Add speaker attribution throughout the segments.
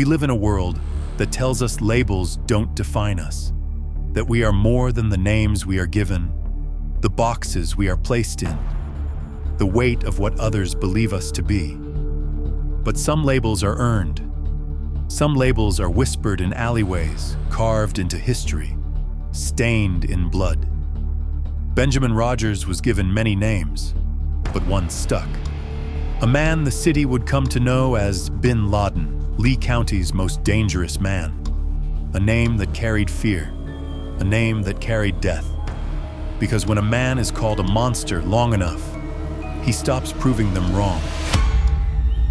Speaker 1: We live in a world that tells us labels don't define us, that we are more than the names we are given, the boxes we are placed in, the weight of what others believe us to be. But some labels are earned. Some labels are whispered in alleyways, carved into history, stained in blood. Benjamin Rogers was given many names, but one stuck. A man the city would come to know as Bin Laden, Lee County's most dangerous man. A name that carried fear, a name that carried death. Because when a man is called a monster long enough, he stops proving them wrong.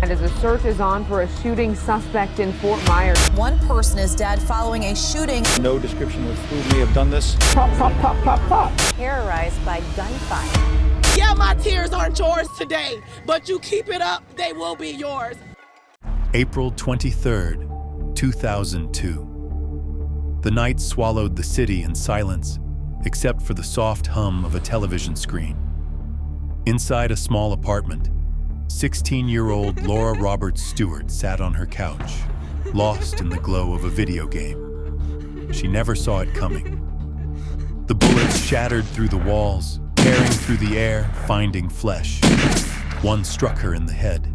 Speaker 2: And as a search is on for a shooting suspect in Fort Myers.
Speaker 3: One person is dead following a shooting.
Speaker 4: No description of who may have done this.
Speaker 5: Pop, pop, pop, pop, pop.
Speaker 3: Terrorized by gunfire.
Speaker 6: Yeah, my tears aren't yours today, but you keep it up, they will be yours.
Speaker 1: April 23rd, 2002. The night swallowed the city in silence, except for the soft hum of a television screen. Inside a small apartment, 16-year-old Laura Roberts Stewart sat on her couch, lost in the glow of a video game. She never saw it coming. The bullets shattered through the walls, tearing through the air, finding flesh. One struck her in the head.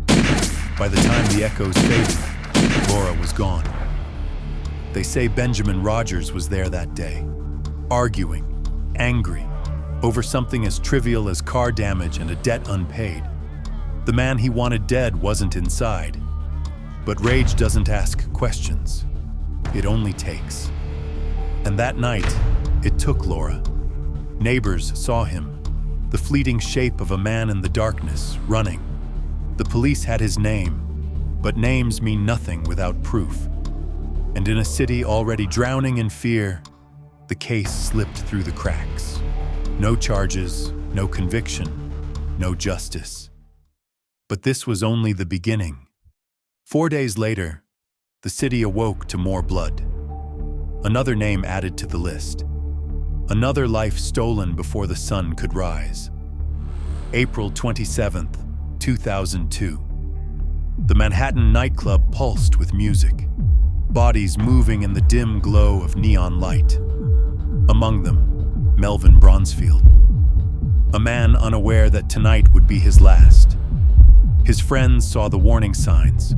Speaker 1: By the time the echoes faded, Laura was gone. They say Benjamin Rogers was there that day, arguing, angry, over something as trivial as car damage and a debt unpaid. The man he wanted dead wasn't inside. But rage doesn't ask questions. It only takes. And that night, it took Laura. Neighbors saw him, the fleeting shape of a man in the darkness, running. The police had his name, but names mean nothing without proof. And in a city already drowning in fear, the case slipped through the cracks. No charges, no conviction, no justice. But this was only the beginning. 4 days later, the city awoke to more blood. Another name added to the list. Another life stolen before the sun could rise. April 27th, 2002. The Manhattan nightclub pulsed with music, bodies moving in the dim glow of neon light. Among them, Melvin Bronsfield, a man unaware that tonight would be his last. His friends saw the warning signs,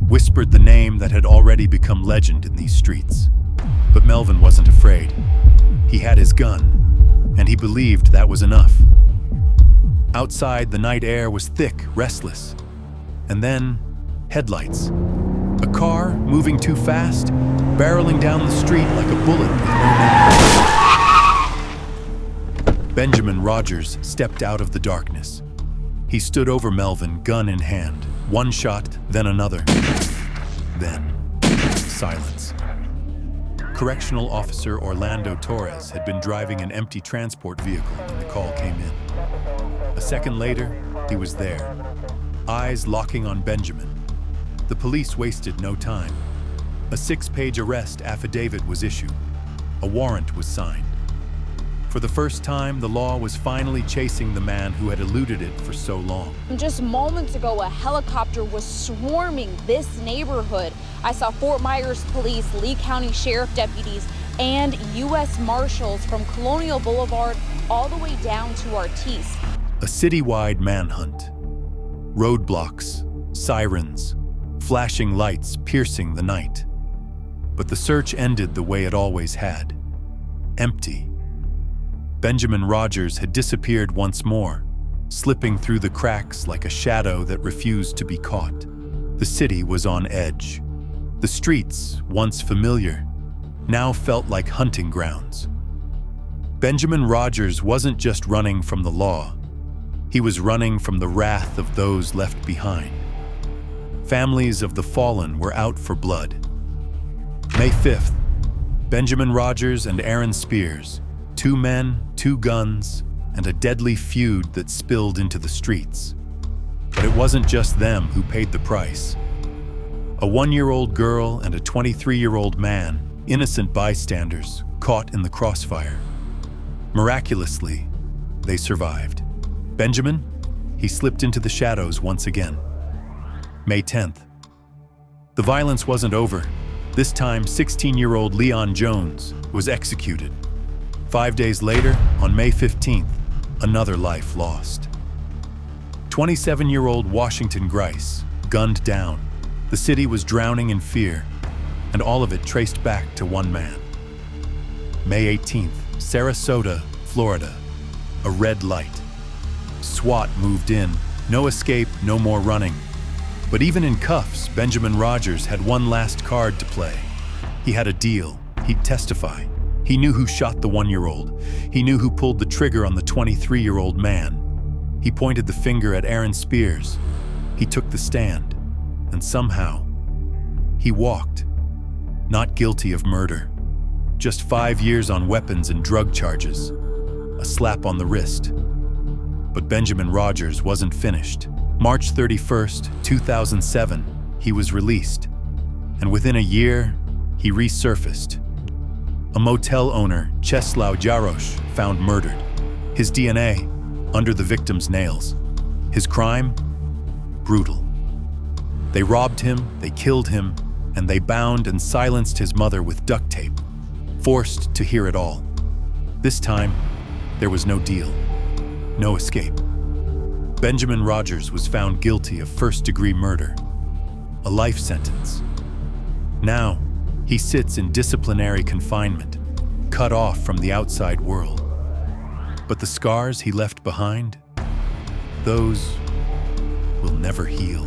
Speaker 1: whispered the name that had already become legend in these streets. But Melvin wasn't afraid. He had his gun, and he believed that was enough. Outside, the night air was thick, restless. And then, headlights. A car moving too fast, barreling down the street like a bullet with no name. Benjamin Rogers stepped out of the darkness. He stood over Melvin, gun in hand. One shot, then another. Then, silence. Correctional Officer Orlando Torres had been driving an empty transport vehicle when the call came in. A second later, he was there, eyes locking on Benjamin. The police wasted no time. A 6-page arrest affidavit was issued. A warrant was signed. For the first time, the law was finally chasing the man who had eluded it for so long.
Speaker 7: Just moments ago, a helicopter was swarming this neighborhood. I saw Fort Myers police, Lee County Sheriff deputies, and U.S. Marshals from Colonial Boulevard all the way down to Artis.
Speaker 1: A citywide manhunt. Roadblocks, sirens, flashing lights piercing the night. But the search ended the way it always had. Empty. Benjamin Rogers had disappeared once more, slipping through the cracks like a shadow that refused to be caught. The city was on edge. The streets, once familiar, now felt like hunting grounds. Benjamin Rogers wasn't just running from the law. He was running from the wrath of those left behind. Families of the fallen were out for blood. May 5th, Benjamin Rogers and Aaron Spears, 2 men, 2 guns, and a deadly feud that spilled into the streets. But it wasn't just them who paid the price. A 1-year-old girl and a 23-year-old man, innocent bystanders, caught in the crossfire. Miraculously, they survived. Benjamin, he slipped into the shadows once again. May 10th. The violence wasn't over. This time, 16-year-old Leon Jones was executed. 5 days later, on May 15th, another life lost. 27-year-old Washington Grice, gunned down. The city was drowning in fear, and all of it traced back to one man. May 18th, Sarasota, Florida, a red light. SWAT moved in. No escape, no more running. But even in cuffs, Benjamin Rogers had one last card to play. He had a deal. He'd testify. He knew who shot the 1-year-old. He knew who pulled the trigger on the 23-year-old man. He pointed the finger at Aaron Spears. He took the stand. And somehow, he walked. Not guilty of murder. Just 5 years on weapons and drug charges. A slap on the wrist. But Benjamin Rogers wasn't finished. March 31st, 2007, he was released. And within a year, he resurfaced. A motel owner, Czesław Jarosz, found murdered. His DNA under the victim's nails. His crime? Brutal. They robbed him, they killed him, and they bound and silenced his mother with duct tape, forced to hear it all. This time, there was no deal, no escape. Benjamin Rogers was found guilty of first-degree murder, a life sentence. Now, he sits in disciplinary confinement, cut off from the outside world. But the scars he left behind, those will never heal.